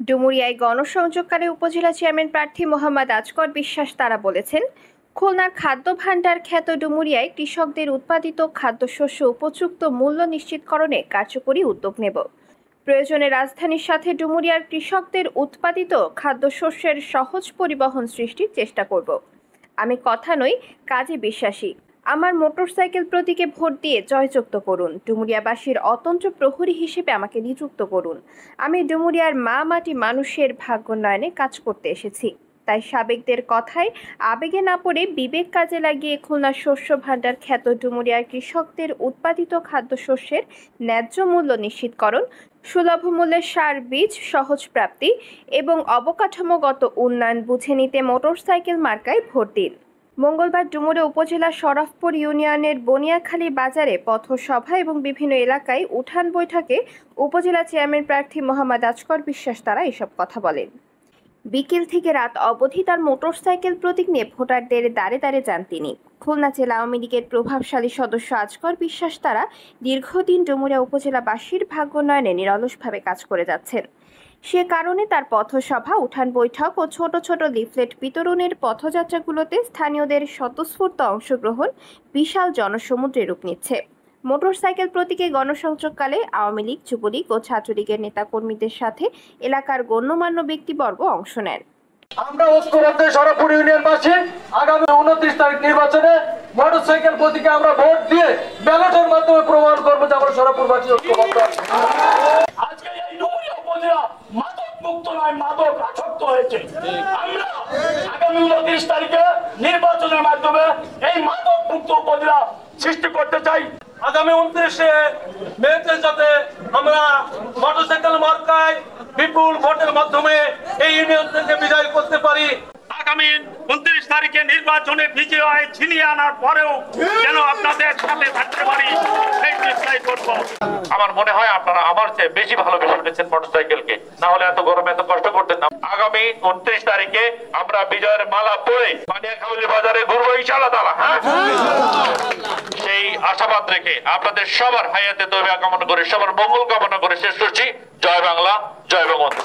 ডুমুরিয়ায় গণসংযোগকারী উপজেলা চেয়ারম্যান প্রার্থী মোহাম্মদ আজকর বিশ্বাস তারা বলেছেন, খুলনার খাদ্য ভাণ্ডার খ্যাত ডুমুরিয়ায় কৃষকদের উৎপাদিত খাদ্যশস্য উপযুক্ত মূল্য নিশ্চিতকরণে কার্যকরী উদ্যোগ নেব। প্রয়োজনে রাজধানীর সাথে ডুমুরিয়ার কৃষকদের উৎপাদিত খাদ্যশস্যের সহজ পরিবহন সৃষ্টির চেষ্টা করব। আমি কথা নই, কাজে বিশ্বাসী। আমার মোটরসাইকেল প্রতীকে ভোট দিয়ে জয়যুক্ত করুন। ডুমুরিয়াবাসীর অতন্ত্র প্রহরী হিসেবে আমাকে নিযুক্ত করুন। আমি ডুমুরিয়ার মা মাটি মানুষের ভাগ্যোন্নয়নে কাজ করতে এসেছি। তাই সাবেকদের কথায় আবেগে না পড়ে বিবেক কাজে লাগিয়ে খুলনার শস্য ভাণ্ডার খ্যাত ডুমুরিয়ার কৃষকদের উৎপাদিত খাদ্যশস্যের ন্যায্য মূল্য নিশ্চিতকরণ, সুলভ মূল্যে সার বীজ সহজ প্রাপ্তি এবং অবকাঠামোগত উন্নয়ন বুঝে নিতে মোটরসাইকেল মার্কায় ভোট দিন। মঙ্গলবার ডুমুরিয়া উপজেলা শরফপুর ইউনিয়নের বনিয়াখালী বাজারে পথসভা এবং বিভিন্ন এলাকায় উঠান বৈঠকে উপজেলা চেয়ারম্যান প্রার্থী মোহাম্মদ আজকর বিশ্বাস তারা এসব কথা বলেন। বিকেল থেকে রাত অবধি তার মোটরসাইকেল প্রতীক নিয়ে ভোটারদের দ্বারে দ্বারে যান তিনি। খুলনা জেলা আওয়ামী লীগের প্রভাবশালী সদস্য আজকর বিশ্বাস তারা দীর্ঘদিন ডুমুরিয়া উপজেলাবাসীর ভাগ্যোন্নয়নে নিরলসভাবে কাজ করে যাচ্ছেন। সে কারণে তার পথসভা, উঠান বৈঠক ও ছোট ছোট লিফলেট বিতরণের পথযাত্রাগুলোতে স্থানীয়দের স্বতঃস্ফূর্ত অংশগ্রহণ বিশাল জনসমুদ্রে রূপ নিচ্ছে। মোটরসাইকেল প্রতীকে গণসংযোগকালে আওয়ামী লীগ, যুবলীগ ও ছাত্রলীগের নেতাকর্মীদের সাথে এলাকার গণ্যমান্য ব্যক্তিবর্গ অংশ নেন। আমরা ঐক্যবদ্ধ শরফপুর ইউনিয়নবাসী আগামী 29 তারিখ নির্বাচনে মোটরসাইকেল প্রতীকে আমরা ভোট দিয়ে ব্যালটের মাধ্যমে প্রমাণ করবো যে আমরা শরফপুরবাসী ঐক্যবদ্ধ। আজকে এই ডুমুরিয়া উপজেলা মাদক মুক্ত নয়, মাদক আসক্ত হয়েছে। আমরা আগামী 29 তারিখে নির্বাচনের মাধ্যমে এই মাদক মুক্ত উপজেলা সৃষ্টি করতে চাই। আগামী 29 মেতে যাতে আমরা মোটরসাইকেল মার্কায় বিপুল ভোটের মাধ্যমে এই ইউনিয়ন থেকে বিজয় করতে পারি। আগামী 29 তারিখে নির্বাচনে বিজয় ছিনিয়ে আনার পরেও যেন আপনাদের সাথে থাকতে পারি সেই চেষ্টাই করব। আমার মনে হয় আপনারা আমার চেয়ে বেশি ভালোবেসে ফেলেছেন মোটরসাইকেলকে, না হলে এত গরমে এত কষ্ট করতেন না। আগামী 29 তারিখে আমরা বিজয়ের মালা পরে বানিয়াখালী বাজারে ঘুরবো ইনশাআল্লাহ তাআলা। সেই আশাবাদ রেখে আপনাদের সবার হায়াতে তৌফিক কামনা করে, সবার মঙ্গল কামনা করে শেষ করছি। জয় বাংলা, জয় বঙ্গবন্ধু।